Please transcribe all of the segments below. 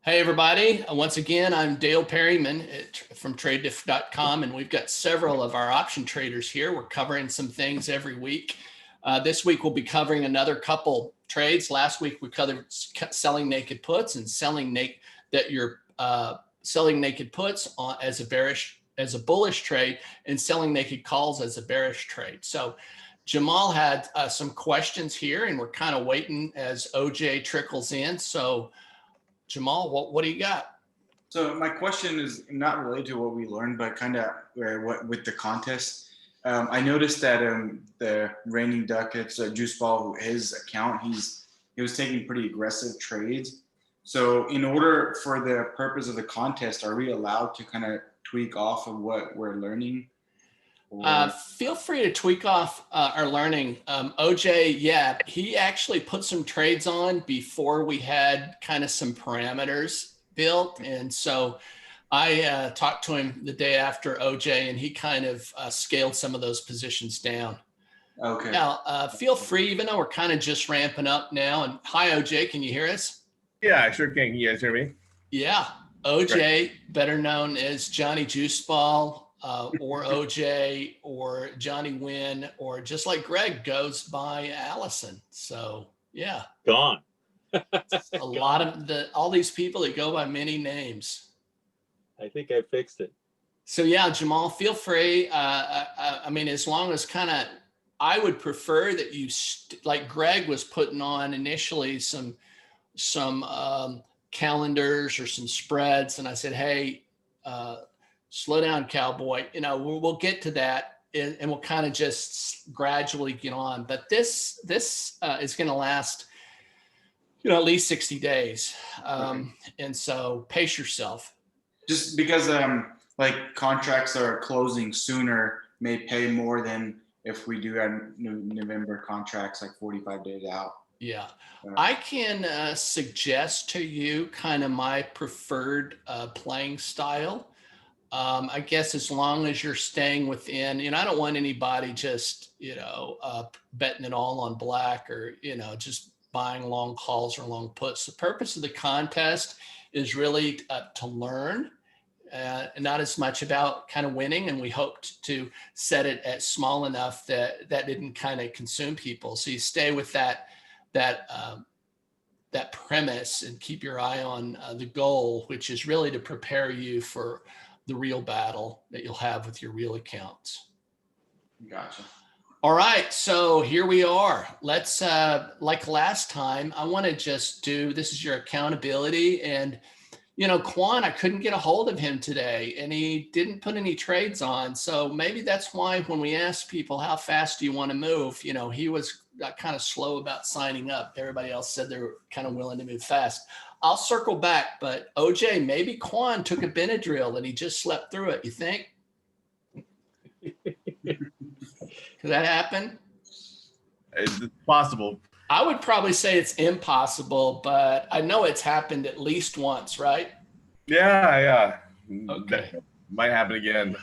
Hey, everybody. Once again, I'm Dale Perryman from TradeDiff.com, and we've got several of our option traders here. We're covering some things every week. This week, we'll be covering another couple trades. Last week, we covered selling naked puts and selling naked puts as a bullish trade, and selling naked calls as a bearish trade. So Jamal had some questions here, and we're kind of waiting as OJ trickles in. So Jamal, what do you got? So my question is not related to what we learned, but kind of what with the contest. I noticed that the reigning duck, it's Juice Ball, his account, he was taking pretty aggressive trades. So in order for the purpose of the contest, are we allowed to kind of tweak off of what we're learning? Feel free to tweak off our learning. OJ, yeah, he actually put some trades on before we had kind of some parameters built. And so I talked to him the day after OJ, and he kind of scaled some of those positions down. Okay. Now, feel free, even though we're kind of just ramping up now. And hi, OJ, can you hear us? Yeah, I sure can. Can you guys hear me? Yeah. OJ, better known as Johnny Juiceball, or OJ, or Johnny Wynn, or just like Greg goes by Allison. So yeah, gone. A lot of all these people that go by many names. I think I fixed it. So yeah, Jamal, feel free. I mean, as long as I would prefer that you like Greg was putting on initially some calendars or some spreads, and I said, hey, slow down, cowboy. You know, we'll get to that, and we'll kind of just gradually get on. But this is going to last, at least 60 days. And so pace yourself. Just because like contracts that are closing sooner may pay more than if we do have November contracts like 45 days out. Yeah, I can suggest to you kind of my preferred playing style. I guess as long as you're staying within, I don't want anybody just, betting it all on black or, just buying long calls or long puts. The purpose of the contest is really to learn, and not as much about kind of winning. And we hoped to set it at small enough that didn't kind of consume people. So you stay with that premise and keep your eye on the goal, which is really to prepare you for the real battle that you'll have with your real accounts. Gotcha. All right, so here we are. Let's, like last time, I want to just this is your accountability. And, Quan, I couldn't get a hold of him today, and he didn't put any trades on. So maybe that's why when we asked people, how fast do you want to move? He was kind of slow about signing up. Everybody else said they were kind of willing to move fast. I'll circle back, but OJ, maybe Quan took a Benadryl and he just slept through it. You think? Could that happen? It's possible. I would probably say it's impossible, but I know it's happened at least once, right? Yeah. Okay. That might happen again.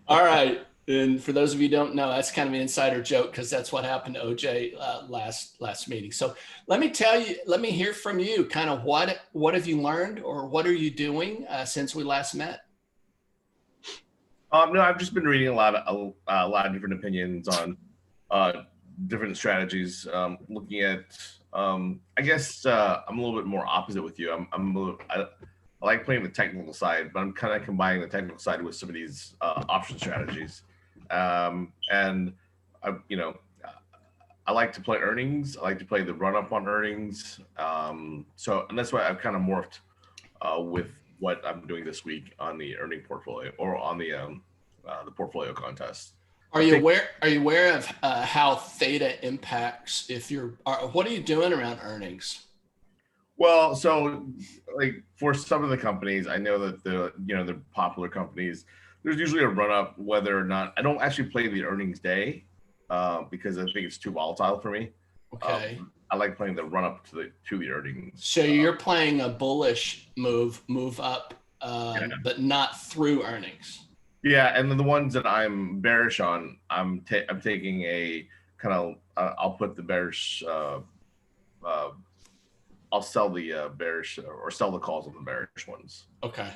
All right. And for those of you who don't know, that's kind of an insider joke because that's what happened to OJ last meeting. So let me hear from you kind of what have you learned or what are you doing since we last met? No, I've just been reading a lot of different opinions on different strategies. Looking at, I guess I'm a little bit more opposite with you. I like playing the technical side, but I'm kind of combining the technical side with some of these option strategies. And I like to play earnings. I like to play the run up on earnings. And that's why I've kind of morphed with what I'm doing this week on the earning portfolio or on the portfolio contest. Are you aware of how theta impacts what are you doing around earnings? Well, so like for some of the companies, I know that the popular companies, there's usually a run up whether or not I don't actually play the earnings day because I think it's too volatile for me. Okay. I like playing the run up to the earnings. So you're playing a bullish move up, but not through earnings. Yeah, and then the ones that I'm bearish on, I'm taking a kind of I'll put the bearish I'll I'll sell the bearish or sell the calls on the bearish ones, Okay.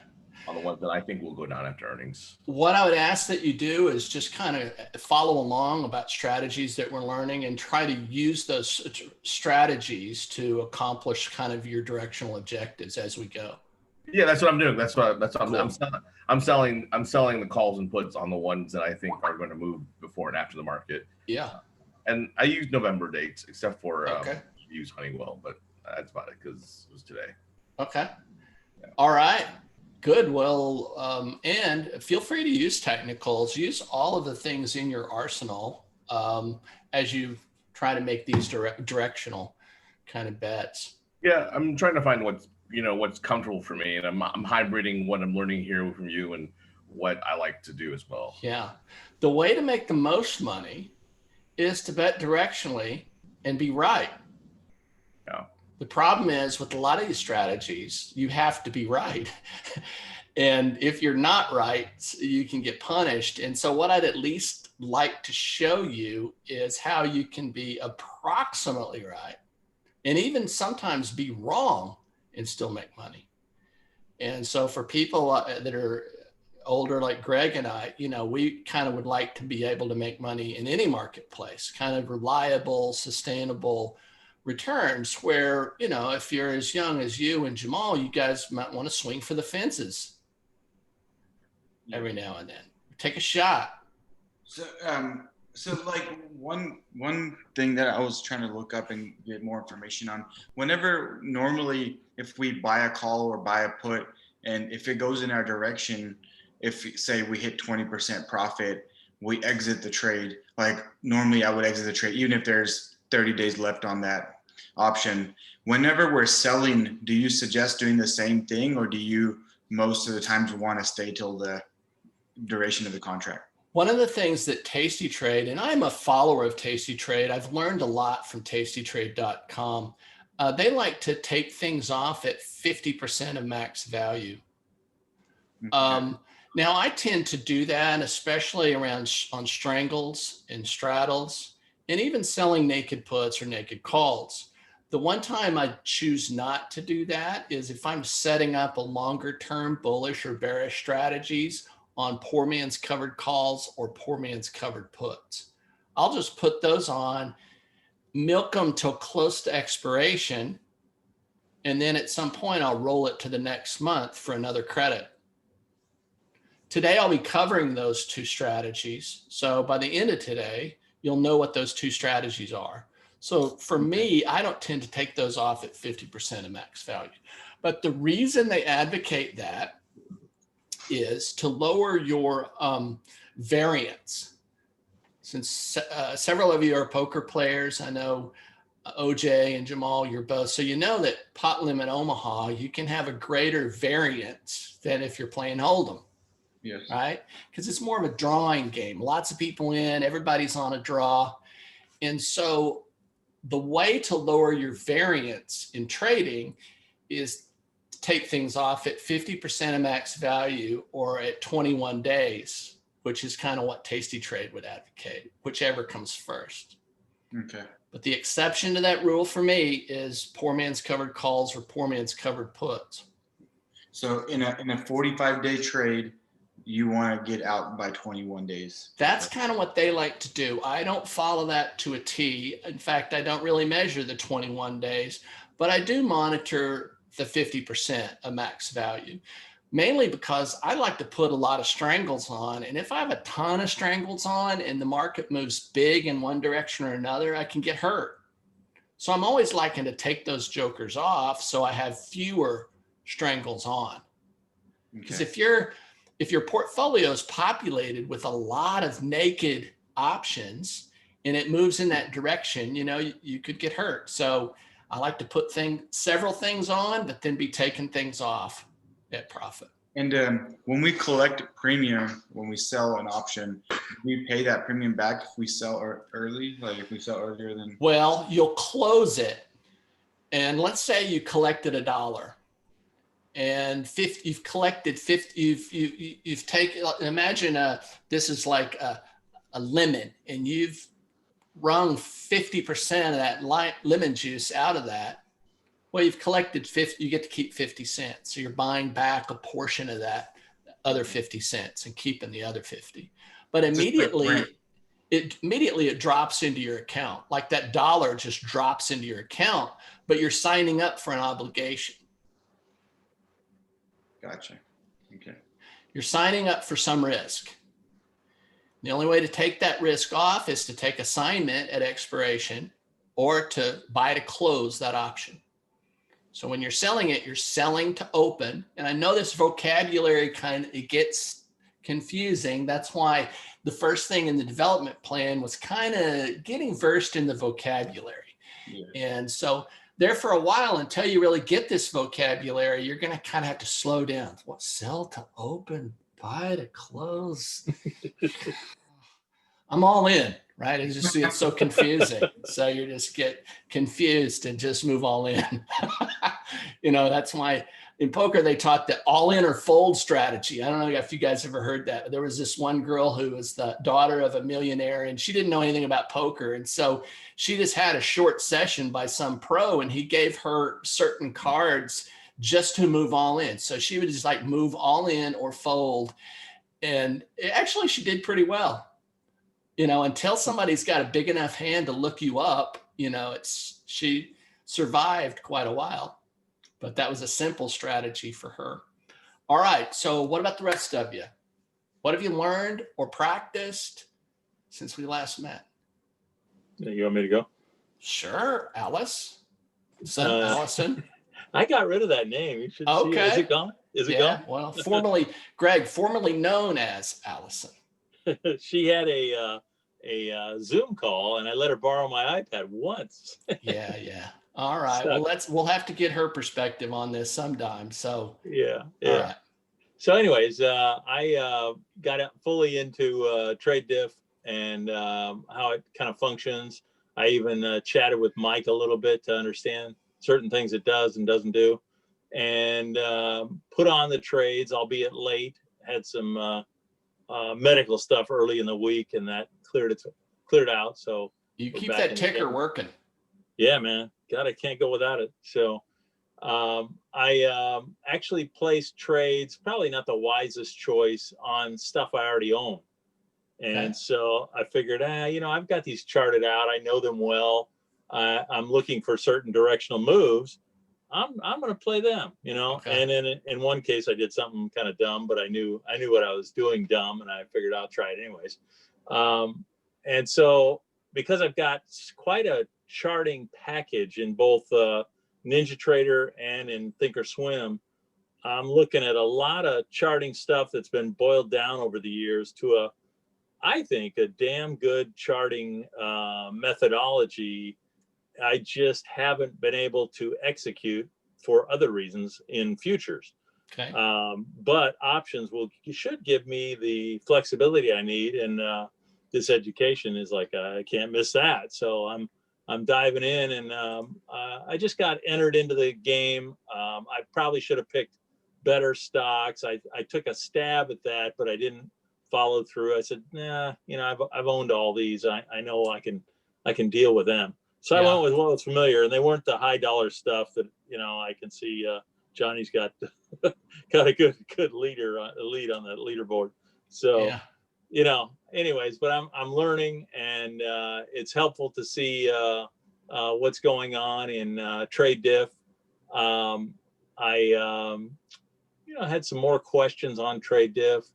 on the ones that I think will go down after earnings. What I would ask that you do is just kind of follow along about strategies that we're learning and try to use those strategies to accomplish kind of your directional objectives as we go. Yeah, that's what I'm doing. That's what Cool. I'm selling the calls and puts on the ones that I think are going to move before and after the market. Yeah. And I use November dates except for Okay. use Honeywell, but that's about it because it was today. Okay. Yeah. All right. Good. Well, and feel free to use technicals. Use all of the things in your arsenal as you try to make these directional kind of bets. Yeah, I'm trying to find what's comfortable for me, and I'm hybriding what I'm learning here from you and what I like to do as well. Yeah. The way to make the most money is to bet directionally and be right. Yeah. The problem is with a lot of these strategies, you have to be right. And if you're not right, you can get punished. And so what I'd at least like to show you is how you can be approximately right and even sometimes be wrong and still make money. And so for people that are older like Greg and I, we kind of would like to be able to make money in any marketplace, kind of reliable, sustainable returns where, if you're as young as you and Jamal, you guys might want to swing for the fences every now and then. Take a shot. So like one thing that I was trying to look up and get more information on, whenever normally if we buy a call or buy a put, and if it goes in our direction, if say we hit 20% profit, we exit the trade. Like normally I would exit the trade, even if there's 30 days left on that option. Whenever we're selling, do you suggest doing the same thing, or do you most of the times want to stay till the duration of the contract? One of the things that Tasty Trade, and I'm a follower of Tasty Trade, I've learned a lot from tastytrade.com. They like to take things off at 50% of max value. Okay. Now I tend to do that, especially on strangles and straddles, and even selling naked puts or naked calls. The one time I choose not to do that is if I'm setting up a longer term bullish or bearish strategies on poor man's covered calls or poor man's covered puts. I'll just put those on, milk them till close to expiration, and then at some point I'll roll it to the next month for another credit. Today I'll be covering those two strategies. So by the end of today, you'll know what those two strategies are. So for me, I don't tend to take those off at 50% of max value. But the reason they advocate that is to lower your variance. Since several of you are poker players, I know OJ and Jamal, you're both. So you know that pot limit Omaha, you can have a greater variance than if you're playing Hold'em. Yes. Right? Because it's more of a drawing game. Lots of people in, everybody's on a draw. And so the way to lower your variance in trading is to take things off at 50% of max value or at 21 days, which is kind of what Tasty Trade would advocate, whichever comes first. Okay. But the exception to that rule for me is poor man's covered calls or poor man's covered puts. So in a 45-day trade, you want to get out by 21 days. That's kind of what they like to do. I don't follow that to a T. In fact, I don't really measure the 21 days, but I do monitor the 50% of max value, mainly because I like to put a lot of strangles on. And if I have a ton of strangles on and the market moves big in one direction or another, I can get hurt. So I'm always liking to take those jokers off so I have fewer strangles on. Because if your portfolio is populated with a lot of naked options and it moves in that direction, you could get hurt. So I like to put several things on, but then be taking things off at profit. And when we collect premium, when we sell an option, we pay that premium back if we sell early, like if we sell earlier than. Well, you'll close it. And let's say you collected $1 and you've collected 50, you've taken, imagine this is like a lemon and you've wrung 50% of that lemon juice out of that. Well, you've collected 50, you get to keep 50 cents. So you're buying back a portion of that other 50 cents and keeping the other 50. But Just like rent. immediately it drops into your account. Like that dollar just drops into your account, but you're signing up for an obligation. Gotcha. Okay. You're signing up for some risk. The only way to take that risk off is to take assignment at expiration or to buy to close that option. So when you're selling it, you're selling to open. And I know this vocabulary it gets confusing. That's why the first thing in the development plan was kind of getting versed in the vocabulary. Yeah. And so there for a while, until you really get this vocabulary, you're going to kind of have to slow down. What, sell to open, buy to close? I'm all in, right? It's so confusing. So you just get confused and just move all in. That's why in poker they taught the all in or fold strategy. I don't know if you guys ever heard that. There was this one girl who was the daughter of a millionaire and she didn't know anything about poker. And so she just had a short session by some pro and he gave her certain cards just to move all in. So she would just like move all in or fold. And actually she did pretty well. Until somebody's got a big enough hand to look you up, she survived quite a while, but that was a simple strategy for her. All right. So what about the rest of you? What have you learned or practiced since we last met? You want me to go? Sure. Allison. I got rid of that name. You should see it. Is it gone? Is it gone? Well, formerly known as Allison. She had a Zoom call and I let her borrow my iPad once. Yeah. All right. So, well, we'll have to get her perspective on this sometime. So yeah. All right. So anyways, I got fully into trade diff and how it kind of functions. I even chatted with Mike a little bit to understand certain things it does and doesn't do, and put on the trades, albeit late. Had some medical stuff early in the week, and that cleared out. So you keep that ticker working. Yeah, man. God, I can't go without it. So I actually placed trades, probably not the wisest choice, on stuff I already own. And so I figured, I've got these charted out. I know them well. I'm looking for certain directional moves. I'm going to play them, And in one case, I did something kind of dumb, but I knew what I was doing dumb, and I figured I'll try it anyways. And so because I've got quite a charting package in both NinjaTrader and in Thinkorswim, I'm looking at a lot of charting stuff that's been boiled down over the years to I think, a damn good charting methodology. I just haven't been able to execute for other reasons in futures. Okay. But options should give me the flexibility I need, and this education is like I can't miss that. So I'm diving in, and I just got entered into the game. I probably should have picked better stocks. I took a stab at that, but I didn't follow through. I said, nah, I've owned all these. I know I can deal with them. So I went with what was familiar, and they weren't the high dollar stuff that I can see. Johnny's got a good lead on the leaderboard. So anyways, but I'm learning, and it's helpful to see what's going on in trade diff. I had some more questions on trade diff.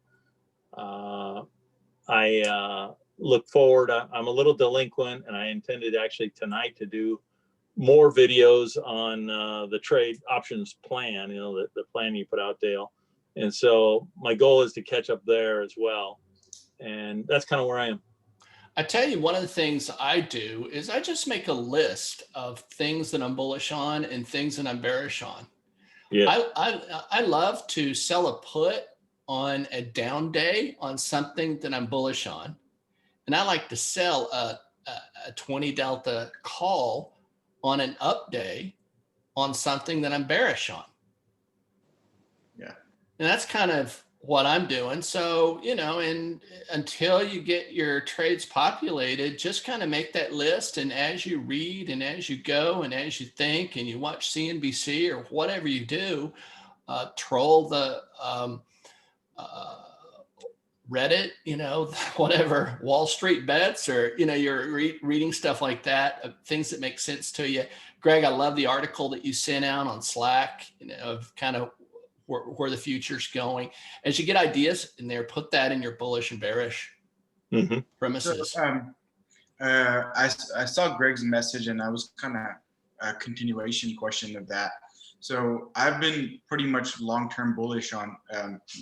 I look forward. I'm a little delinquent, and I intended actually tonight to do more videos on the trade options plan, the plan you put out, Dale. And so my goal is to catch up there as well. And that's kind of where I am. I tell you, one of the things I do is I just make a list of things that I'm bullish on and things that I'm bearish on. Yeah. I love to sell a put on a down day on something that I'm bullish on. And I like to sell a 20 delta call on an up day on something that I'm bearish on. Yeah. And that's kind of what I'm doing. So, and until you get your trades populated, just kind of make that list. And as you read and as you go and as you think and you watch CNBC or whatever you do, troll the uh, Reddit, whatever, Wall Street bets, or, you're reading stuff like that, things that make sense to you. Greg, I love the article that you sent out on Slack, of kind of where the future's going. As you get ideas in there, put that in your bullish and bearish premises. So, I saw Greg's message, and I was kind of a continuation question of that. So I've been pretty much long-term bullish on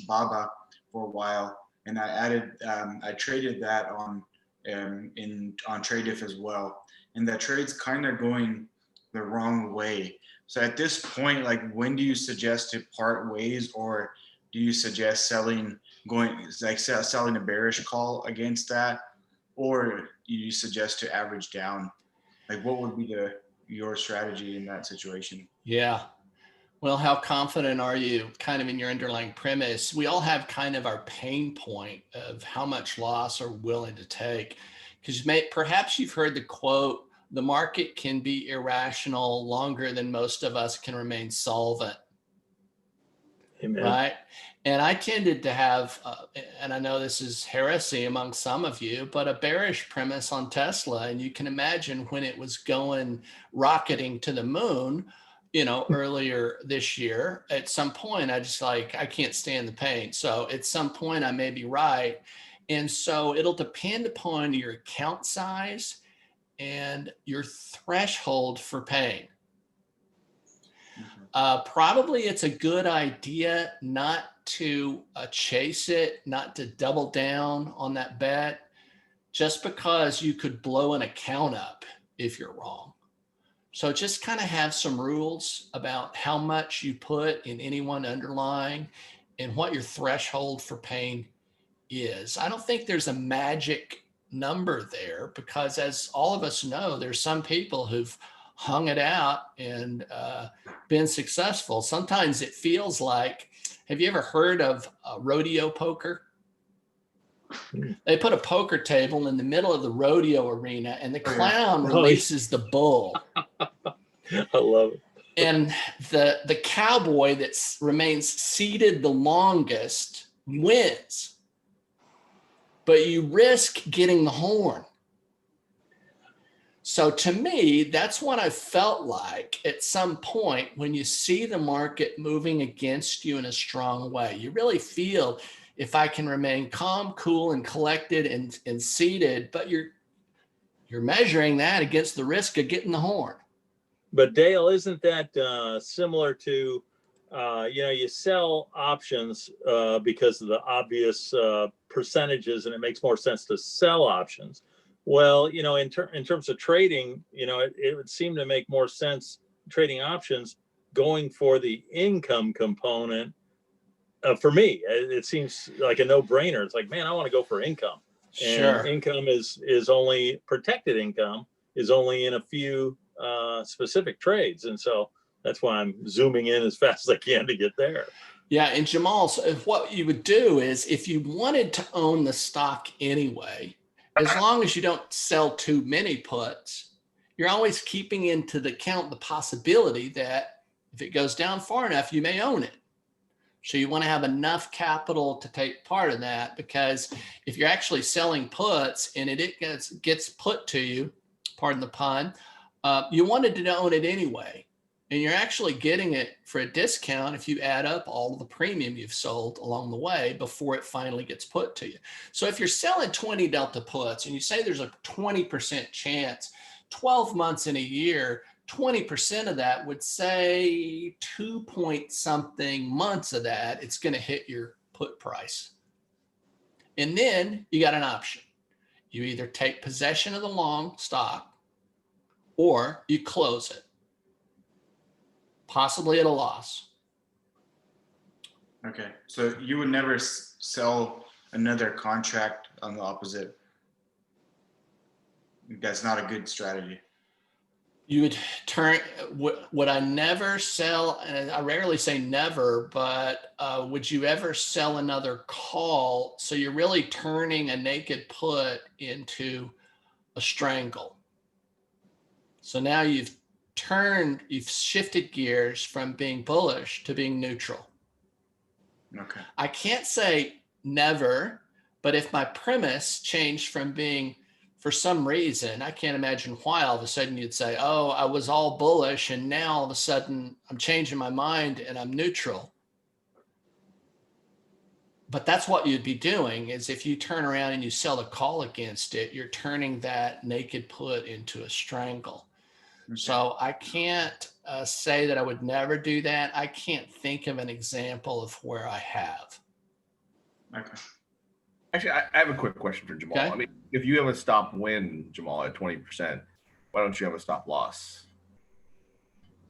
BABA for a while, and I traded that on TradeIff as well, and that trade's kind of going the wrong way. So at this point, like, when do you suggest to part ways, or do you suggest selling a bearish call against that, or do you suggest to average down? Like, what would be your strategy in that situation? Yeah. Well, how confident are you kind of in your underlying premise? We all have kind of our pain point of how much loss are willing to take. Because perhaps you've heard the quote, the market can be irrational longer than most of us can remain solvent. Amen. Right. And I tended to have, and I know this is heresy among some of you, but a bearish premise on Tesla. And you can imagine when it was rocketing to the moon, earlier this year, at some point, I can't stand the pain. So at some point I may be right. And so it'll depend upon your account size and your threshold for pain. Probably it's a good idea not to chase it, not to double down on that bet, just because you could blow an account up if you're wrong. So just kind of have some rules about how much you put in any one underlying and what your threshold for pain is. I don't think there's a magic number there, because as all of us know, there's some people who've hung it out and been successful. Sometimes it feels like, have you ever heard of rodeo poker? They put a poker table in the middle of the rodeo arena, and the clown releases the bull. I love it. And the cowboy that remains seated the longest wins. But you risk getting the horn. So to me, that's what I felt like at some point when you see the market moving against you in a strong way. You really feel, if I can remain calm, cool, and collected and seated, but you're measuring that against the risk of getting the horn. But Dale, isn't that similar to, you sell options because of the obvious percentages, and it makes more sense to sell options. Well, in terms of trading, it would seem to make more sense trading options going for the income component. For me, it seems like a no-brainer. It's like, man, I want to go for income. Sure. And income is only protected income is only in a few specific trades. And so that's why I'm zooming in as fast as I can to get there. Yeah. And Jamal, so what you would do is, if you wanted to own the stock anyway, as long as you don't sell too many puts, you're always keeping into the account the possibility that if it goes down far enough, you may own it. So you want to have enough capital to take part of that, because if you're actually selling puts and it gets put to you, pardon the pun, you wanted to own it anyway. And you're actually getting it for a discount if you add up all of the premium you've sold along the way before it finally gets put to you. So if you're selling 20 Delta puts and you say there's a 20% chance, 12 months in a year, 20% of that would say 2 point something months of that, it's going to hit your put price. And then you got an option. You either take possession of the long stock or you close it, possibly at a loss. Okay. So you would never sell another contract on the opposite. That's not a good strategy. You would turn, would I never sell, and I rarely say never, but would you ever sell another call? So you're really turning a naked put into a strangle. So now you've shifted gears from being bullish to being neutral. Okay. I can't say never, but if my premise changed from being, for some reason, I can't imagine why all of a sudden you'd say, oh, I was all bullish and now all of a sudden I'm changing my mind and I'm neutral. But that's what you'd be doing, is if you turn around and you sell a call against it, you're turning that naked put into a strangle. Okay. So I can't say that I would never do that. I can't think of an example of where I have. Okay. Actually, I have a quick question for Jamal. Okay. I mean, if you have a stop win, Jamal, at 20%, why don't you have a stop loss?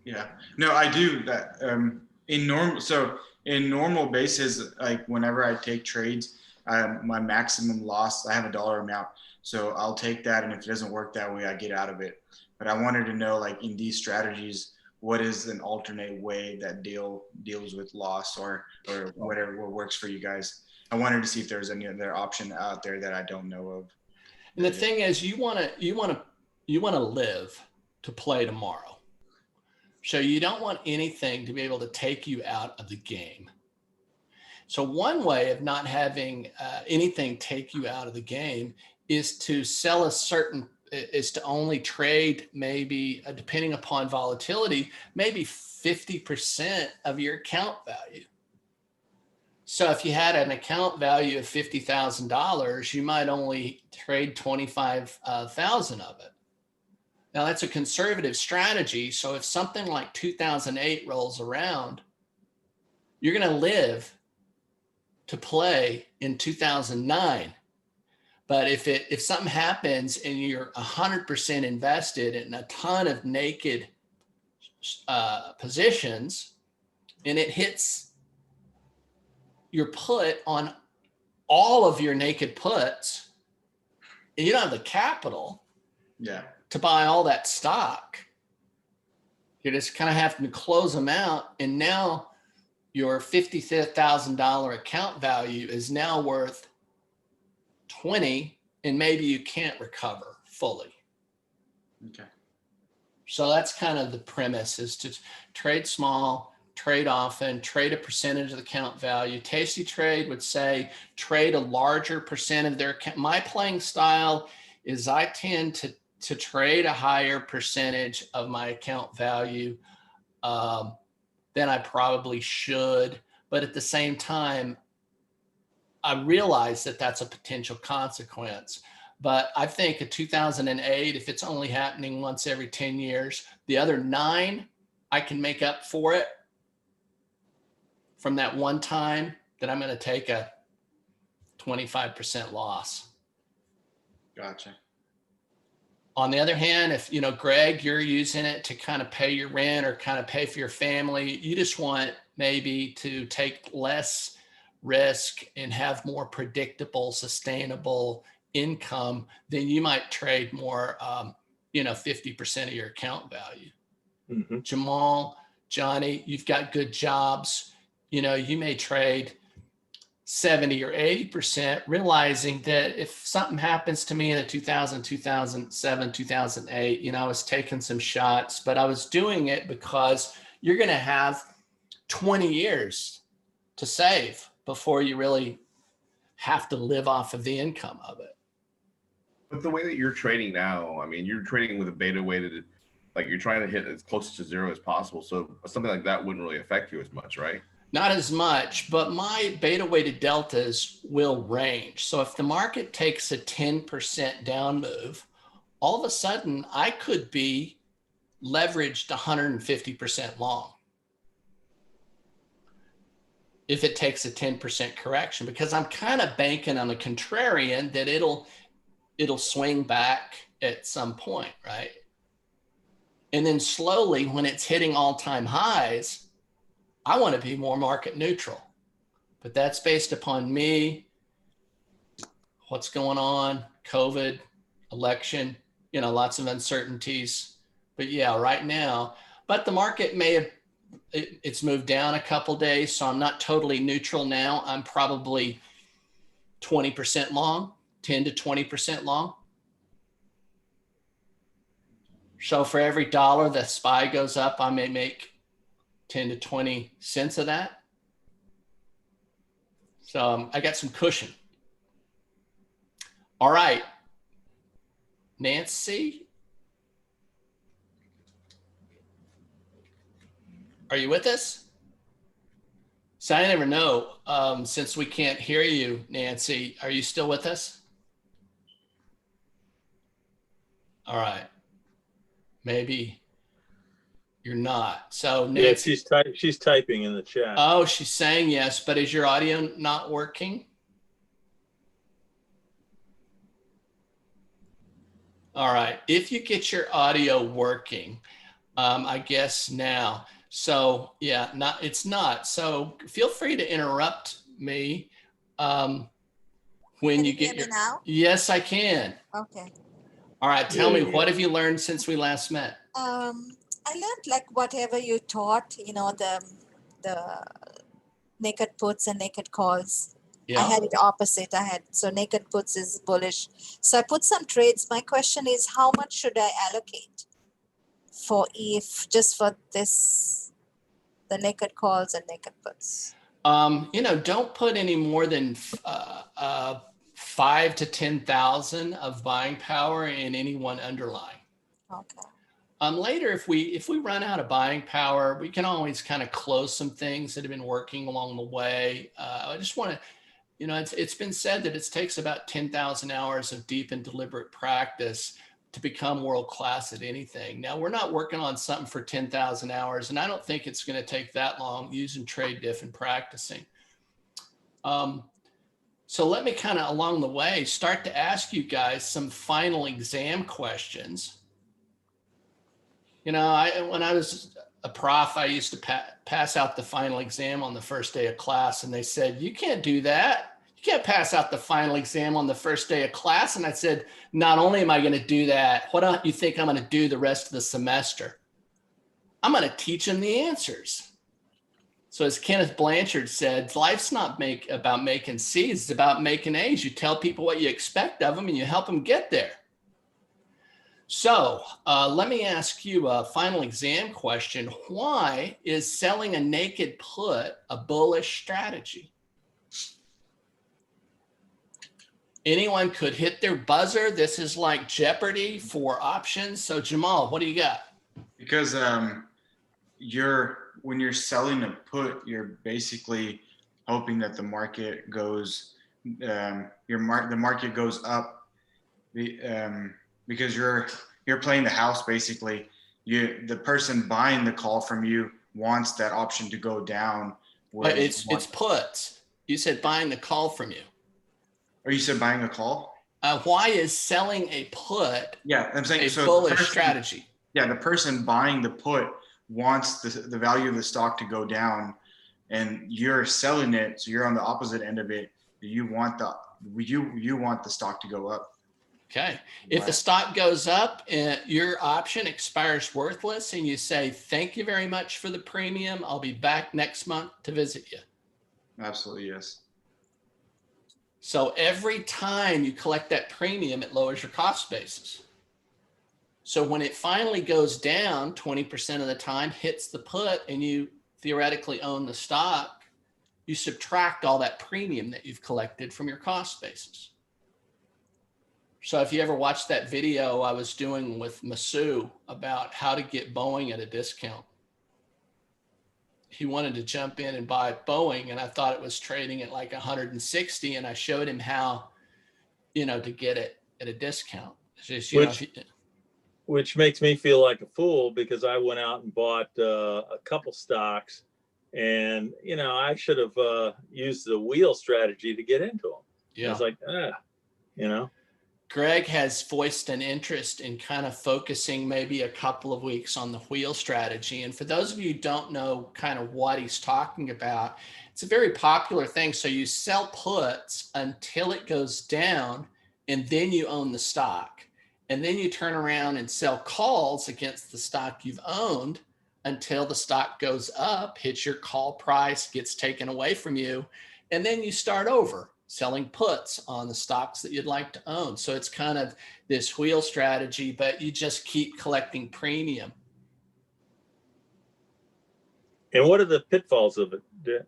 Yeah. No, I do that. In normal basis, like whenever I take trades, my maximum loss, I have a dollar amount. So I'll take that. And if it doesn't work that way, I get out of it. But I wanted to know, like in these strategies, what is an alternate way that deals with loss or whatever what works for you guys? I wanted to see if there's any other option out there that I don't know of. And the thing is, you want to live to play tomorrow. So you don't want anything to be able to take you out of the game. So one way of not having anything take you out of the game is to sell is to only trade maybe, depending upon volatility, maybe 50% of your account value. So if you had an account value of $50,000, you might only trade 25,000 of it. Now that's a conservative strategy. So if something like 2008 rolls around, you're going to live to play in 2009. But if something happens and you're 100% invested in a ton of naked positions, and it hits your put on all of your naked puts, and you don't have the capital to buy all that stock, you're just kind of having to close them out. And now your $50,000 account value is now worth 20, and maybe you can't recover fully. Okay. So that's kind of the premise, is to trade small, trade often, trade a percentage of the account value. Tasty Trade would say trade a larger percent of their account. My playing style is I tend to trade a higher percentage of my account value than I probably should. But at the same time, I realize that that's a potential consequence. But I think in 2008, if it's only happening once every 10 years, the other 9, I can make up for it from that one time that I'm going to take a 25% loss. Gotcha. On the other hand, if, Greg, you're using it to kind of pay your rent or kind of pay for your family, you just want maybe to take less risk and have more predictable, sustainable income, then you might trade more, 50% of your account value. Mm-hmm. Jamal, Johnny, you've got good jobs. You may trade 70 or 80%, realizing that if something happens to me in the 2000, 2007, 2008, I was taking some shots, but I was doing it because you're going to have 20 years to save before you really have to live off of the income of it. But the way that you're trading now, I mean, you're trading with a beta weighted, like you're trying to hit as close to zero as possible. So something like that wouldn't really affect you as much, right? Not as much, but my beta weighted deltas will range. So if the market takes a 10% down move, all of a sudden I could be leveraged 150% long if it takes a 10% correction, because I'm kind of banking on a contrarian that it'll swing back at some point, right? And then slowly, when it's hitting all-time highs, I want to be more market neutral. But that's based upon me, what's going on, COVID, election, lots of uncertainties. But yeah, right now, but the market may have, it's moved down a couple days. So I'm not totally neutral now. I'm probably 20% long, 10 to 20% long. So for every dollar the SPY goes up, I may make 10 to 20 cents of that. So I got some cushion. All right, Nancy, are you with us? So I never know, since we can't hear you, Nancy, are you still with us? All right, maybe you're not. So Nancy, Yeah, she's typing in the chat. oh, she's saying yes, but is your audio not working? All right, if you get your audio working, I guess now. So yeah, it's not. So feel free to interrupt me when Can you you get hear your. me now? Yes, I can. Okay. All right, tell Yeah, me, yeah. what have you learned since we last met? I learned like whatever you taught, the naked puts and naked calls. I Yeah. had it opposite. So naked puts is bullish. So I put some trades. My question is, how much should I allocate for if just for this, the naked calls and naked puts? Don't put any more than 5 to 10,000 of buying power in any one underlying. Okay. Later, if we run out of buying power, we can always kind of close some things that have been working along the way. I just want to, it's been said that it takes about 10,000 hours of deep and deliberate practice to become world class at anything. Now, we're not working on something for 10,000 hours, and I don't think it's going to take that long using trade diff and practicing. So let me kind of along the way start to ask you guys some final exam questions. When I was a prof, I used to pass out the final exam on the first day of class, and they said, "You can't do that. You can't pass out the final exam on the first day of class." And I said, "Not only am I going to do that, what do you think I'm going to do the rest of the semester? I'm going to teach them the answers." So as Kenneth Blanchard said, life's not about making C's, it's about making A's. You tell people what you expect of them and you help them get there. So let me ask you a final exam question. Why is selling a naked put a bullish strategy? Anyone could hit their buzzer. This is like Jeopardy for options. So Jamal, what do you got? Because when you're selling a put, you're basically hoping that the market goes the market goes up, because you're playing the house basically. The person buying the call from you wants that option to go down. But it's puts. You said buying the call from you. Or you said buying a call? Why is selling a put I'm saying a bullish strategy? Yeah, the person buying the put wants the value of the stock to go down, and you're selling it, so you're on the opposite end of it. You want the stock to go up. Okay. If the stock goes up and your option expires worthless and you say, "Thank you very much for the premium. I'll be back next month to visit you." Absolutely, yes. So every time you collect that premium, it lowers your cost basis. So when it finally goes down 20% of the time, hits the put, and you theoretically own the stock, you subtract all that premium that you've collected from your cost basis. So if you ever watched that video I was doing with Masu about how to get Boeing at a discount, he wanted to jump in and buy Boeing, and I thought it was trading at like 160, and I showed him how, to get it at a discount. Just, Which makes me feel like a fool because I went out and bought a couple stocks, and I should have used the wheel strategy to get into them. Yeah, I was like, Greg has voiced an interest in kind of focusing maybe a couple of weeks on the wheel strategy. And for those of you who don't know kind of what he's talking about, it's a very popular thing. So you sell puts until it goes down, and then you own the stock. And then you turn around and sell calls against the stock you've owned until the stock goes up, hits your call price, gets taken away from you. And then you start over selling puts on the stocks that you'd like to own. So it's kind of this wheel strategy, but you just keep collecting premium. And what are the pitfalls of it,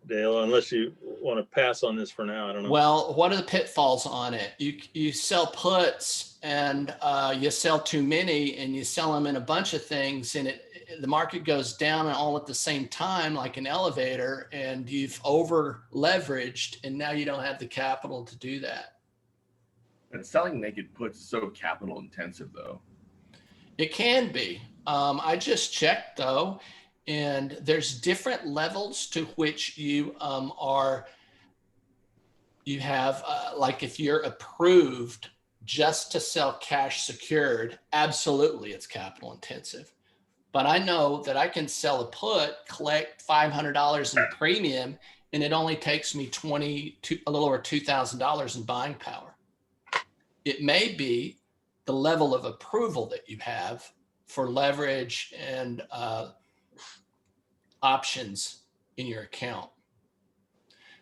Dale? Unless you want to pass on this for now, I don't know. Well, what are the pitfalls on it? You sell puts and you sell too many, and you sell them in a bunch of things, and the market goes down all at the same time, like an elevator, and you've over leveraged, and now you don't have the capital to do that. But selling naked puts is so capital intensive, though. It can be. I just checked though, and there's different levels to which you have like if you're approved just to sell cash secured, absolutely it's capital intensive. But I know that I can sell a put, collect $500 in premium, and it only takes me a little over $2,000 in buying power. It may be the level of approval that you have for leverage and options in your account.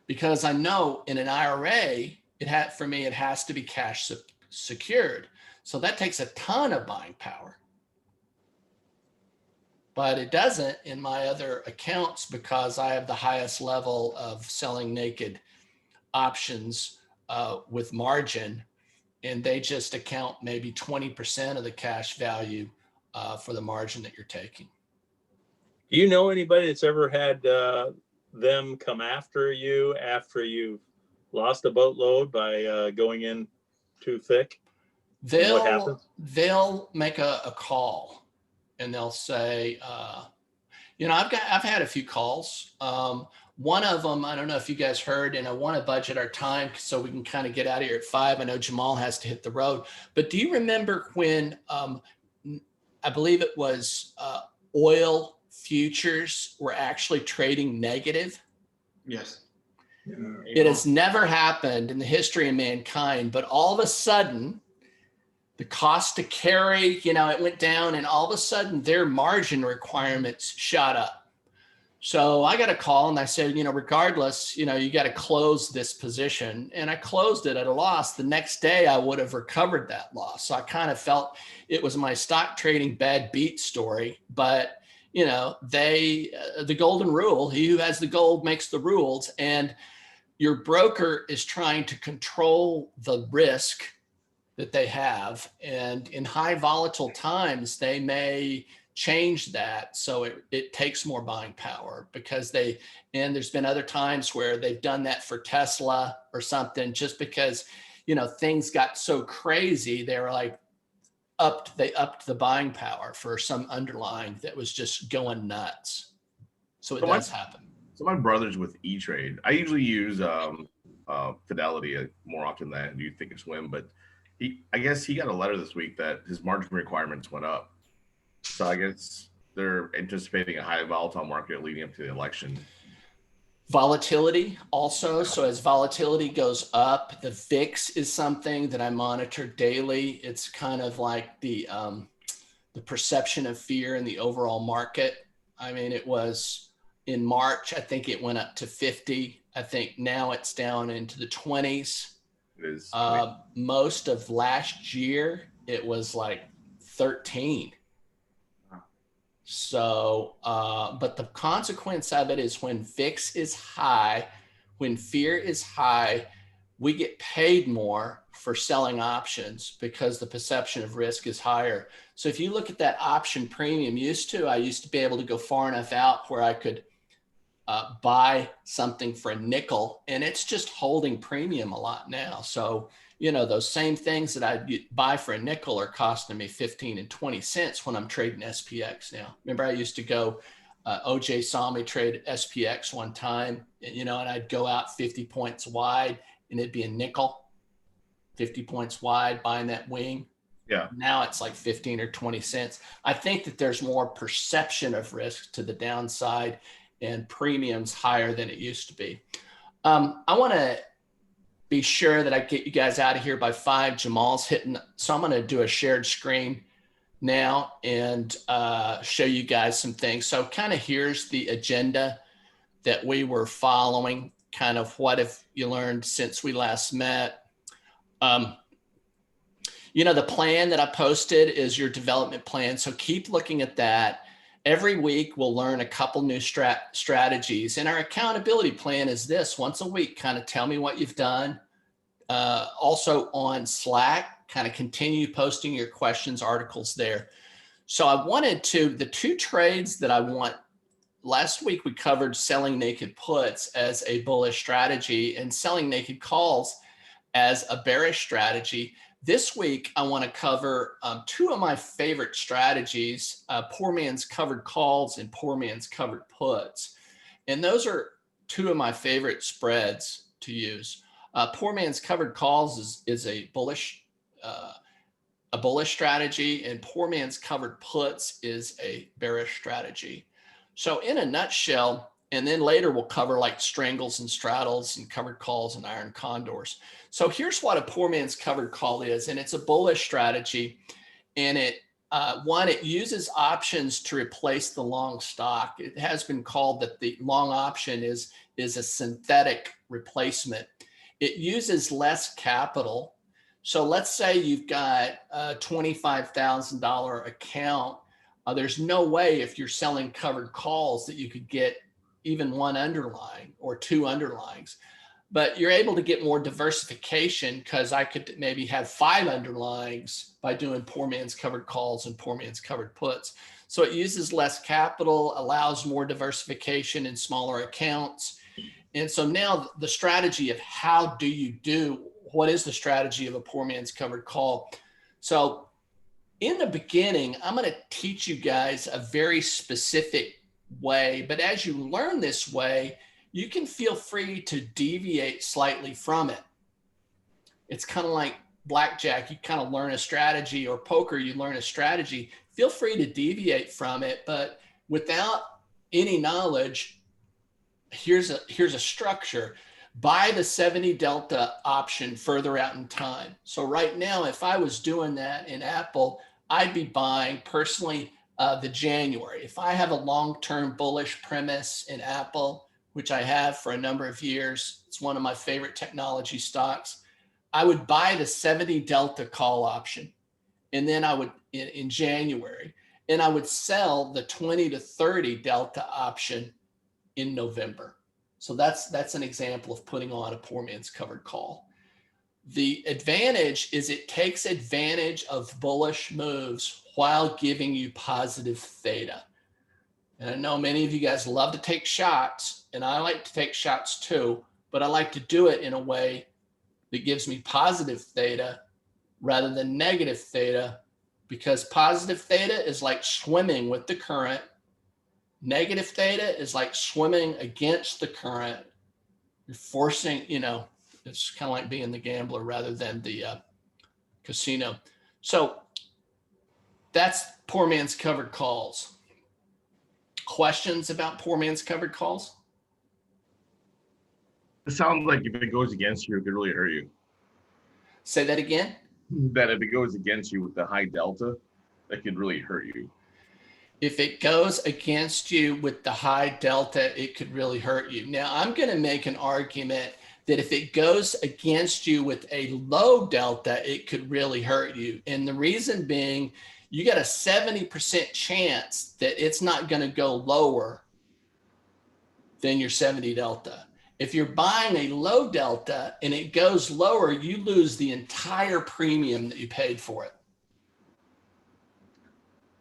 Because I know in an IRA, it has to be cash secured. So that takes a ton of buying power. But it doesn't in my other accounts because I have the highest level of selling naked options with margin, and they just account maybe 20% of the cash value for the margin that you're taking. Do you know anybody that's ever had them come after you've lost a boatload by going in too thick? What happens? They'll make a call. And they'll say, I've had a few calls. One of them, I don't know if you guys heard, and I want to budget our time so we can kind of get out of here at 5. I know Jamal has to hit the road. But do you remember when I believe it was oil futures were actually trading negative? Yes. It has never happened in the history of mankind, but all of a sudden, the cost to carry, it went down, and all of a sudden their margin requirements shot up. So I got a call and I said, regardless, you got to close this position. And I closed it at a loss. The next day I would have recovered that loss. So I kind of felt it was my stock trading bad beat story. But, the golden rule, he who has the gold makes the rules. And your broker is trying to control the risk that they have. And in high volatile times, they may change that. So it takes more buying power and there's been other times where they've done that for Tesla or something, just because, things got so crazy. They were like, they upped the buying power for some underlying that was just going nuts. So it does happen. So my brother's with E-Trade. I usually use Fidelity more often than you think it's Swim, but I guess he got a letter this week that his margin requirements went up. So I guess they're anticipating a high volatile market leading up to the election. Volatility also. So as volatility goes up, the VIX is something that I monitor daily. It's kind of like the perception of fear in the overall market. I mean, it was in March, I think it went up to 50. I think now it's down into the 20s. It is. Most of last year, it was like 13. So, but the consequence of it is when VIX is high, when fear is high, we get paid more for selling options because the perception of risk is higher. So if you look at that option premium I used to be able to go far enough out where I could buy something for a nickel, and it's just holding premium a lot now. So, those same things that I buy for a nickel are costing me 15 and 20 cents when I'm trading SPX now. Remember, I used to go, OJ saw me trade SPX one time, and I'd go out 50 points wide and it'd be a nickel, 50 points wide buying that wing. Yeah. Now it's like 15 or 20 cents. I think that there's more perception of risk to the downside and premiums higher than it used to be. I want to be sure that I get you guys out of here by 5. Jamal's hitting. So I'm going to do a shared screen now and show you guys some things. So kind of here's the agenda that we were following, kind of what have you learned since we last met. You know, the plan that I posted is your development plan. So keep looking at that. Every week we'll learn a couple new strategies, and our accountability plan is this: once a week, kind of tell me what you've done. Also on Slack, kind of continue posting your questions, articles there. So I wanted to, the 2 trades that I want, last week we covered selling naked puts as a bullish strategy and selling naked calls as a bearish strategy. This week, I want to cover 2 of my favorite strategies, poor man's covered calls and poor man's covered puts. And those are 2 of my favorite spreads to use. Poor man's covered calls is a bullish strategy, and poor man's covered puts is a bearish strategy. So in a nutshell, and then later we'll cover like strangles and straddles and covered calls and iron condors. So here's what a poor man's covered call is, and it's a bullish strategy. And it uses options to replace the long stock. It has been called that the long option is a synthetic replacement. It uses less capital. So let's say you've got a $25,000 account. There's no way if you're selling covered calls that you could get even 1 underlying or 2 underlyings, but you're able to get more diversification because I could maybe have 5 underlyings by doing poor man's covered calls and poor man's covered puts. So it uses less capital, allows more diversification in smaller accounts. And so now the strategy of what is the strategy of a poor man's covered call? So in the beginning, I'm going to teach you guys a very specific way, but as you learn this way, you can feel free to deviate slightly from it. It's kind of like blackjack. You kind of learn a strategy, or poker, you learn a strategy. Feel free to deviate from it, but without any knowledge, here's a structure. Buy the 70 delta option further out in time. So right now, if I was doing that in Apple, I'd be buying personally the January. If I have a long-term bullish premise in Apple, which I have for a number of years, it's one of my favorite technology stocks, I would buy the 70 delta call option. And then I would, in January, and I would sell the 20 to 30 delta option in November. So that's an example of putting on a poor man's covered call. The advantage is it takes advantage of bullish moves while giving you positive theta. And I know many of you guys love to take shots, and I like to take shots too, but I like to do it in a way that gives me positive theta rather than negative theta, because positive theta is like swimming with the current. Negative theta is like swimming against the current. You're forcing, it's kind of like being the gambler rather than the casino. So that's poor man's covered calls. Questions about poor man's covered calls? It sounds like if it goes against you, it could really hurt you. Say that again. That if it goes against you with the high delta, that could really hurt you. If it goes against you with the high delta, it could really hurt you. Now, I'm going to make an argument that if it goes against you with a low delta, it could really hurt you. And the reason being, you got a 70% chance that it's not going to go lower than your 70 delta. If you're buying a low delta and it goes lower, you lose the entire premium that you paid for it.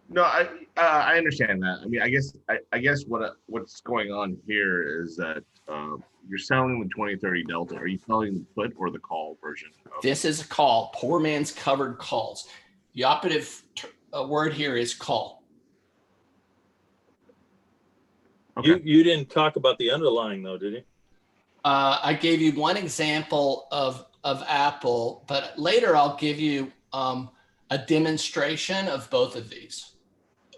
No, I understand that. I mean, I guess what's going on here is that you're selling the 2030 delta. Are you selling the put or the call version? This is a call. Poor man's covered calls. The operative word here is call. Okay. You didn't talk about the underlying though, did you? I gave you one example of Apple, but later I'll give you a demonstration of both of these.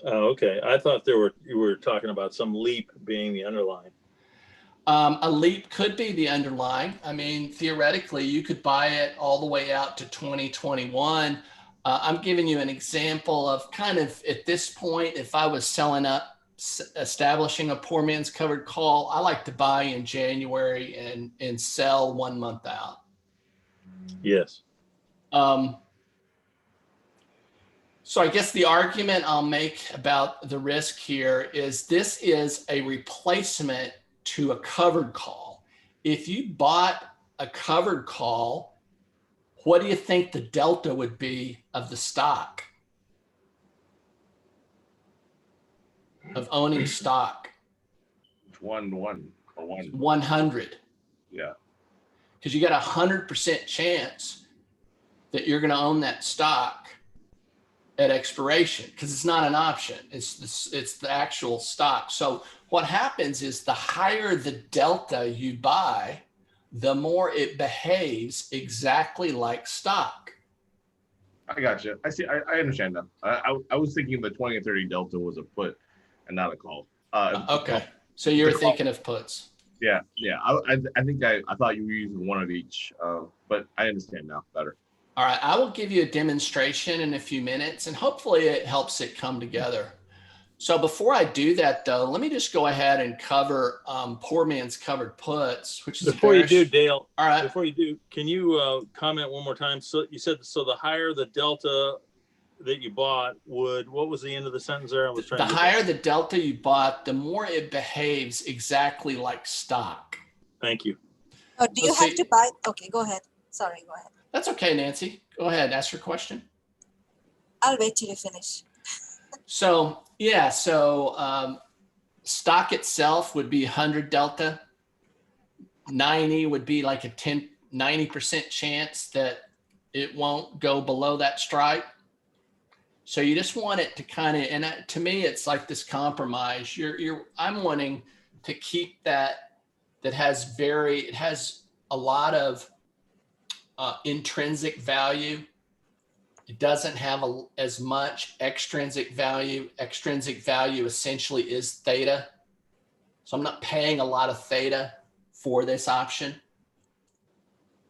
Oh, okay. I thought you were talking about some leap being the underlying. A leap could be the underlying. I mean, theoretically, you could buy it all the way out to 2021. I'm giving you an example of kind of at this point, if I was selling up, establishing a poor man's covered call, I like to buy in January and sell 1 month out. Yes. So I guess the argument I'll make about the risk here is this is a replacement to a covered call. If you bought a covered call, what do you think the delta would be of the stock? Of owning stock? It's 1 to 1 or 1. 100. Yeah. Because you got 100% chance that you're going to own that stock at expiration, because it's not an option. It's the actual stock. So what happens is the higher the delta you buy, the more it behaves exactly like stock. I got you. I see. I understand that. I was thinking the 20 and 30 delta was a put and not a call. Okay. So you're thinking of puts. Yeah. I think I thought you were using one of each, but I understand now better. All right. I will give you a demonstration in a few minutes, and hopefully it helps it come together. So before I do that, though, let me just go ahead and cover poor man's covered puts, which is Before you do, Dale. All right. Before you do, can you comment one more time? So you said, so the higher the delta that you bought would, what was the end of the sentence there? I was trying the to higher the delta you bought, the more it behaves exactly like stock. Thank you. Oh, do you have to buy? Okay, go ahead. Sorry, go ahead. That's okay, Nancy. Go ahead. Ask your question. I'll wait till you finish. So, yeah. So stock itself would be 100 delta. 90 would be like a 90% chance that it won't go below that strike. So you just want it to kind of, and to me, it's like this compromise. I'm wanting to keep that has it has a lot of intrinsic value. It doesn't have as much extrinsic value. Extrinsic value essentially is theta. So I'm not paying a lot of theta for this option,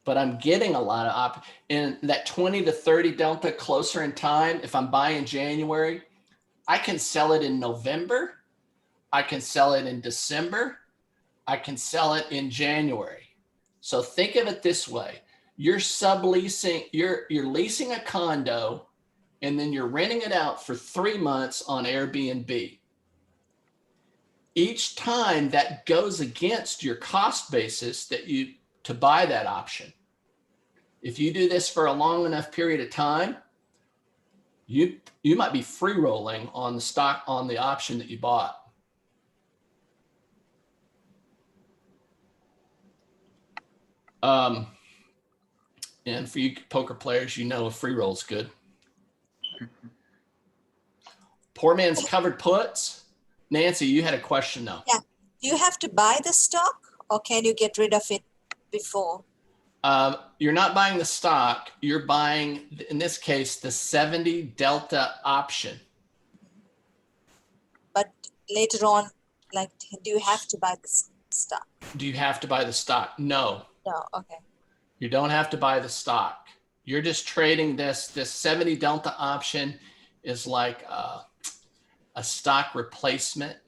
but I'm getting a lot of and that 20 to 30 delta closer in time. If I'm buying January, I can sell it in November. I can sell it in December. I can sell it in January. So think of it this way. You're subleasing, you're leasing a condo, and then you're renting it out for 3 months on Airbnb. Each time that goes against your cost basis to buy that option. If you do this for a long enough period of time, you might be free rolling on the stock, on the option that you bought. And for you poker players, you know a free roll is good. Poor man's covered puts. Nancy, you had a question though. Yeah. Do you have to buy the stock, or can you get rid of it before? You're not buying the stock. You're buying, in this case, the 70 delta option. But later on, like, do you have to buy the stock? Do you have to buy the stock? No. No. Okay. You don't have to buy the stock. You're just trading this 70 delta option is like a stock replacement.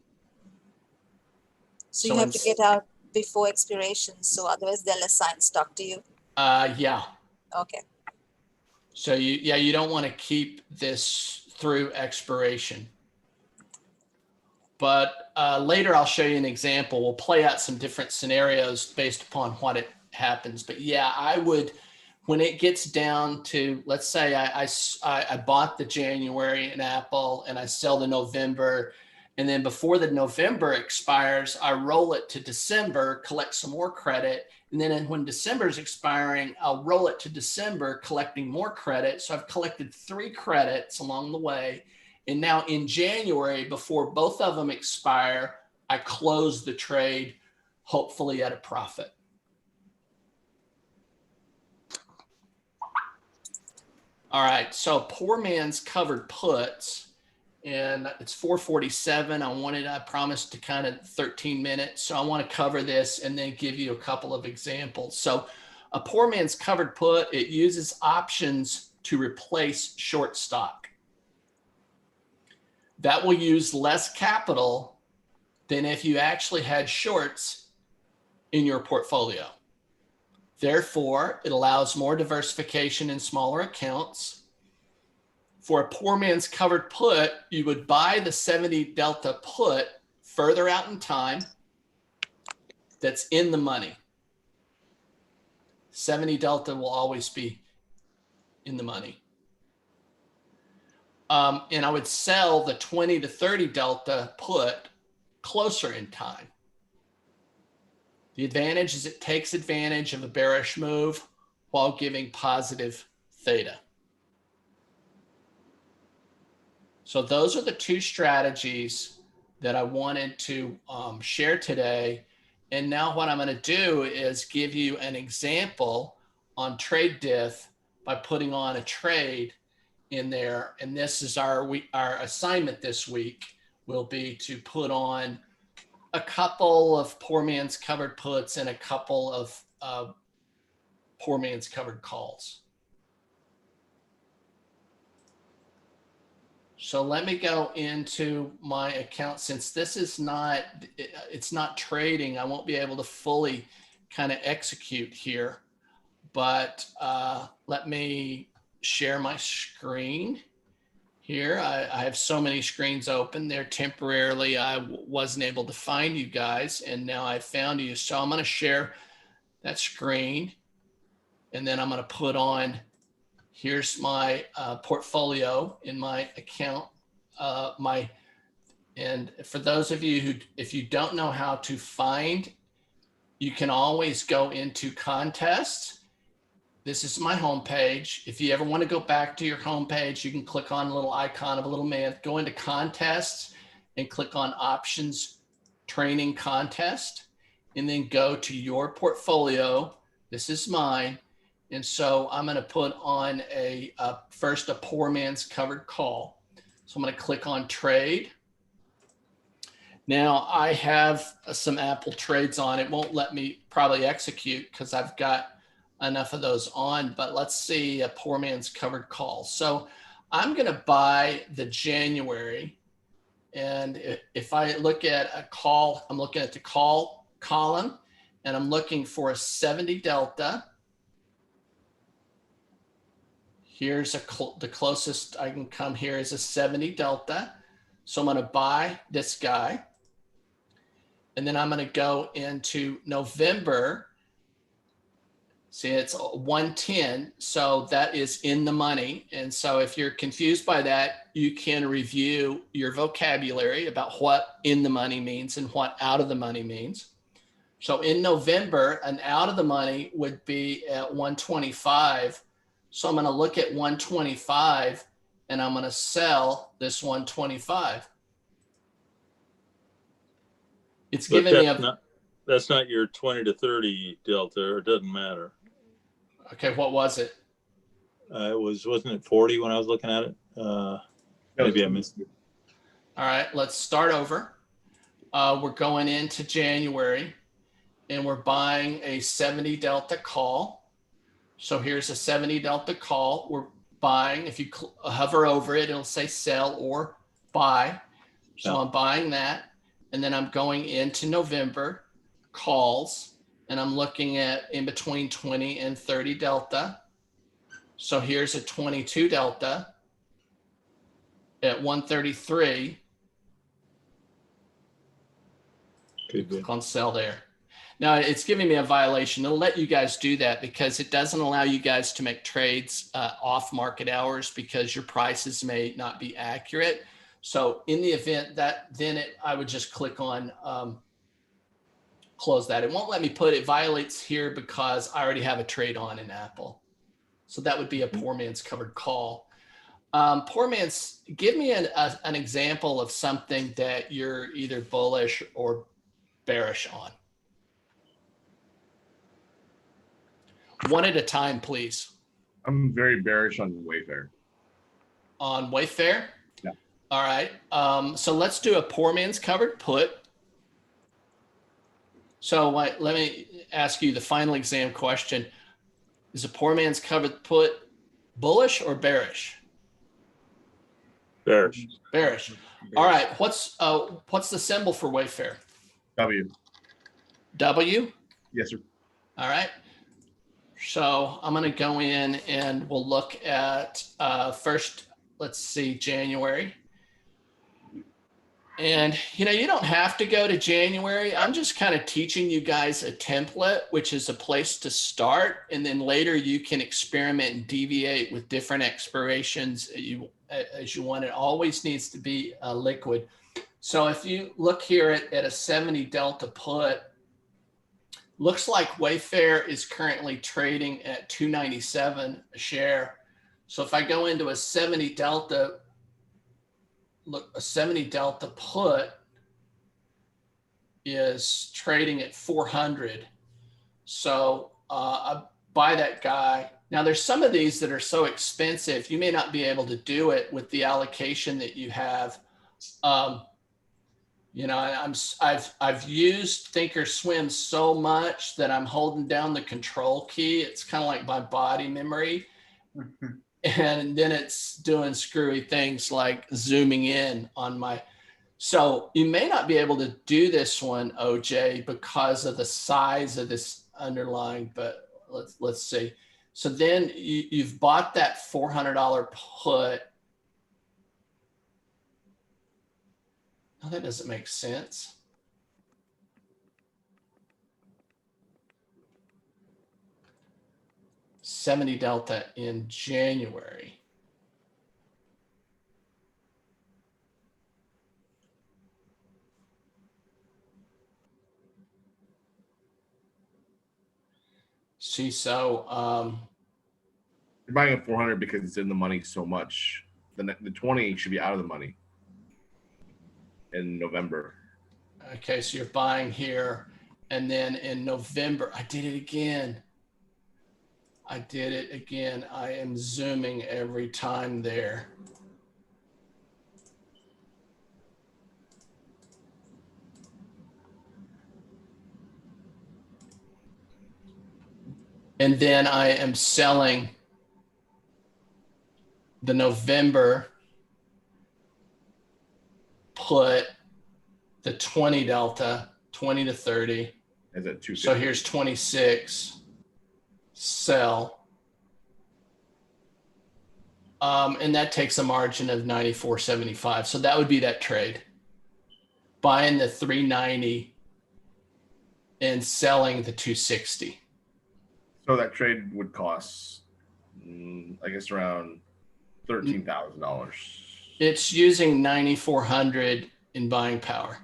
So you have to get out before expiration. So otherwise they'll assign stock to you. Yeah. Okay. So you don't want to keep this through expiration. But later I'll show you an example. We'll play out some different scenarios based upon what it happens. But yeah, I would, when it gets down to, let's say I bought the January in Apple and I sell the November, and then before the November expires, I roll it to December, collect some more credit. And then when December is expiring, I'll roll it to December, collecting more credit. So I've collected 3 credits along the way. And now in January, before both of them expire, I close the trade, hopefully at a profit. All right, so poor man's covered puts. and it's 4:47. I promised to kind of 13 minutes. So I want to cover this and then give you a couple of examples. So a poor man's covered put, it uses options to replace short stock. That will use less capital than if you actually had shorts in your portfolio. Therefore, it allows more diversification in smaller accounts. For a poor man's covered put, you would buy the 70 delta put further out in time that's in the money. 70 delta will always be in the money. And I would sell the 20 to 30 delta put closer in time. The advantage is it takes advantage of a bearish move while giving positive theta. So those are the two strategies that I wanted to share today. And now what I'm going to do is give you an example on trade diff by putting on a trade in there. And this is our assignment this week will be to put on a couple of poor man's covered puts and a couple of poor man's covered calls. So let me go into my account. Since this is not, it's not trading, I won't be able to fully kind of execute here, but let me share my screen here. I have so many screens open there. Temporarily, I wasn't able to find you guys, and now I found you. So I'm going to share that screen, and then I'm going to put on, here's my portfolio in my account. And for those of you who, if you don't know how to find, you can always go into contests. This is my homepage. If you ever want to go back to your homepage, you can click on a little icon of a little man, go into contests and click on options training contest, and then go to your portfolio. This is mine. And so I'm going to put on first a poor man's covered call. So I'm going to click on trade. Now I have some Apple trades on. It won't let me probably execute because I've got enough of those on, but let's see a poor man's covered call. So I'm going to buy the January. And if I look at a call, I'm looking at the call column and I'm looking for a 70 delta. Here's the closest I can come here is a 70 delta. So I'm going to buy this guy. And then I'm going to go into November. See, it's 110. So that is in the money. And so if you're confused by that, you can review your vocabulary about what in the money means and what out of the money means. So in November, an out of the money would be at 125. So I'm going to look at 125 and I'm going to sell this 125. It's But giving me that's not your 20 to 30 delta, or it doesn't matter. Okay, what was it? Wasn't it 40 when I was looking at it? Maybe I missed it. All right, let's start over. We're going into January and we're buying a 70 delta call. So here's a 70 delta call. We're buying. If you hover over it, it'll say sell or buy. So yeah. I'm buying that. And then I'm going into November calls and I'm looking at in between 20 and 30 delta. So here's a 22 delta at 133. Click on sell there. Now it's giving me a violation. It'll let you guys do that because it doesn't allow you guys to make trades off market hours because your prices may not be accurate. So in the event that I would just click on close that. It won't let me put it violates here because I already have a trade on in Apple. So that would be a poor man's covered call. Poor man's, give me an example of something that you're either bullish or bearish on. One at a time, please. I'm very bearish on Wayfair. On Wayfair? Yeah. All right. So let's do a poor man's covered put. So let me ask you the final exam question. Is a poor man's covered put bullish or bearish? Bearish. Bearish. All right. What's the symbol for Wayfair? W. W? Yes, sir. All right. So I'm going to go in and we'll look at first, let's see, January. And, you don't have to go to January. I'm just kind of teaching you guys a template, which is a place to start. And then later you can experiment and deviate with different expirations as you want. It always needs to be liquid. So if you look here at a 70 delta put, looks like Wayfair is currently trading at 297 a share. So if I go into a 70 delta, look, a 70 delta put is trading at 400. So I buy that guy. Now there's some of these that are so expensive, you may not be able to do it with the allocation that you have. I've used Thinkorswim so much that I'm holding down the control key. It's kind of like my body memory. And then it's doing screwy things like zooming in on my. So you may not be able to do this one, OJ, because of the size of this underlying, but let's see. So then you've bought that $400 put. Oh, that doesn't make sense. $70 delta in January. See, so You're buying at 400 because it's in the money so much. The 20 should be out of the money in November. Okay, so you're buying here, and then in November, I did it again. I am zooming every time there. And then I am selling the November put, the 20 delta, 20 to 30. Is at 250. So here's 26, sell. And that takes a margin of 94.75. So that would be that trade. Buying the 390 and selling the 260. So that trade would cost, I guess, around $13,000. It's using 9,400 in buying power.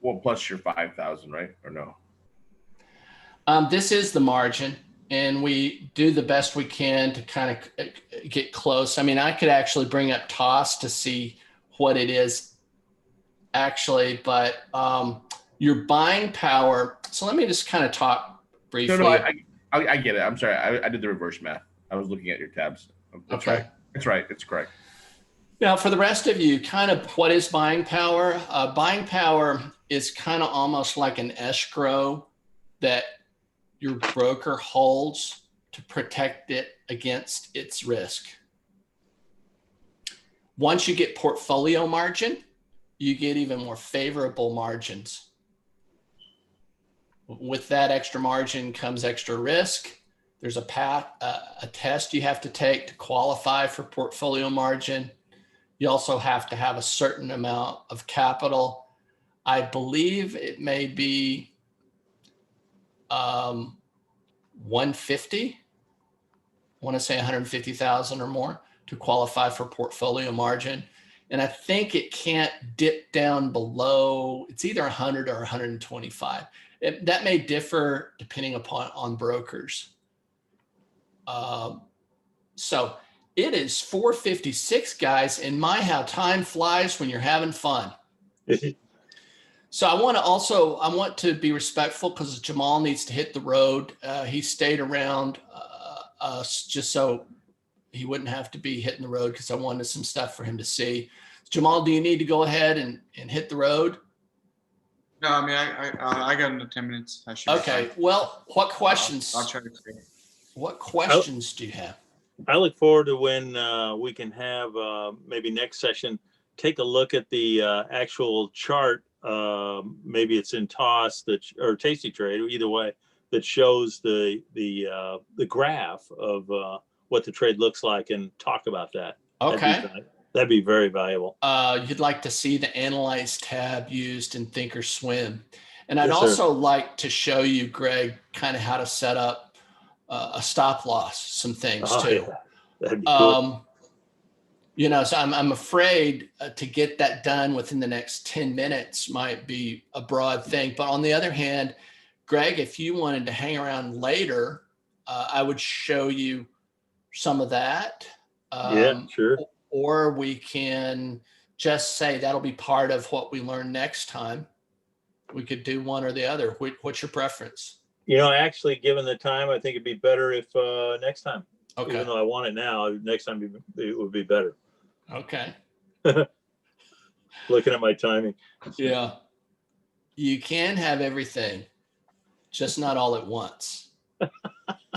Well, plus your 5,000, right? Or no? This is the margin, and we do the best we can to kind of get close. I mean, I could actually bring up TOS to see what it is actually, but your buying power. So let me just kind of talk briefly. No, I get it. I'm sorry. I did the reverse math. I was looking at your tabs. That's Okay. right. That's right. It's correct. Now, for the rest of you, kind of what is buying power? Buying power is kind of almost like an escrow that your broker holds to protect it against its risk. Once you get portfolio margin, you get even more favorable margins. With that extra margin comes extra risk. There's a test you have to take to qualify for portfolio margin. You also have to have a certain amount of capital. I believe it may be 150. I want to say 150,000 or more to qualify for portfolio margin. And I think it can't dip down below, it's either 100 or 125. That may differ depending on brokers. So it is 4:56, guys, and how time flies when you're having fun. So I want to be respectful because Jamal needs to hit the road. He stayed around us just so he wouldn't have to be hitting the road because I wanted some stuff for him to see. Jamal, do you need to go ahead and hit the road? No, I mean, I got another 10 minutes. I should be Okay. fine. Well, what questions? I'll try to stay. What questions do you have? I look forward to when we can have maybe next session take a look at the actual chart. Maybe it's in Toss or Tasty Trade, either way, that shows the graph of what the trade looks like, and talk about that. Okay. That'd be very valuable. You'd like to see the Analyze tab used in Thinkorswim. And I'd Yes, sir. also like to show you, Greg, kind of how to set up a stop loss, some things too. Yeah. That'd be cool. You know, so I'm afraid to get that done within the next 10 minutes might be a broad thing. But on the other hand, Greg, if you wanted to hang around later, I would show you some of that. Yeah, sure. Or we can just say that'll be part of what we learn next time. We could do one or the other. What's your preference? You know, actually, given the time, I think it'd be better if next time. Okay. Even though I want it now, next time it would be better. Okay. Looking at my timing. Yeah. You can have everything, just not all at once.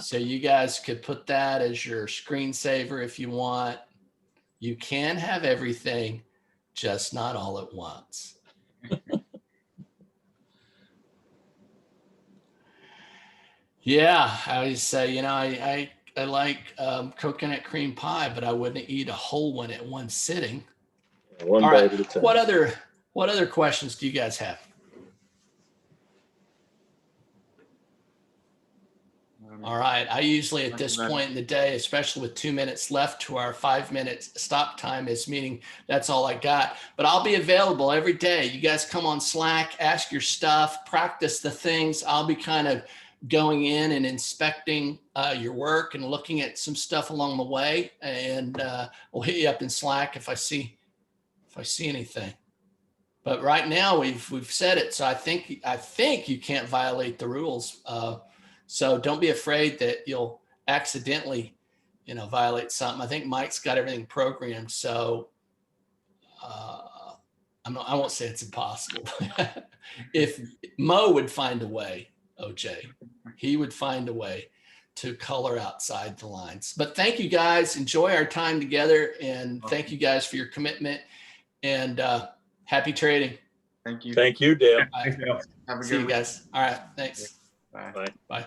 So you guys could put that as your screensaver if you want. You can have everything, just not all at once. Yeah, I always say, you know, I like coconut cream pie, but I wouldn't eat a whole one at one sitting. One All bite right. at a time. What other questions do you guys have? All right. I usually at this point in the day, especially with 2 minutes left to our 5 minutes stop time, is meaning that's all I got. But I'll be available every day. You guys come on Slack, ask your stuff, practice the things. I'll be kind of going in and inspecting your work and looking at some stuff along the way. And we'll hit you up in Slack if I see anything. But right now we've said it. So I think you can't violate the rules. So don't be afraid that you'll accidentally, you know, violate something. I think Mike's got everything programmed. So I won't say it's impossible. If Mo would find a way, OJ, he would find a way to color outside the lines. But thank you guys. Enjoy our time together. And thank you guys for your commitment, and happy trading. Thank you. Thank you, Dale. Thanks, Dale. Have a See good you week. guys. All right. Thanks. Bye. Bye. Bye.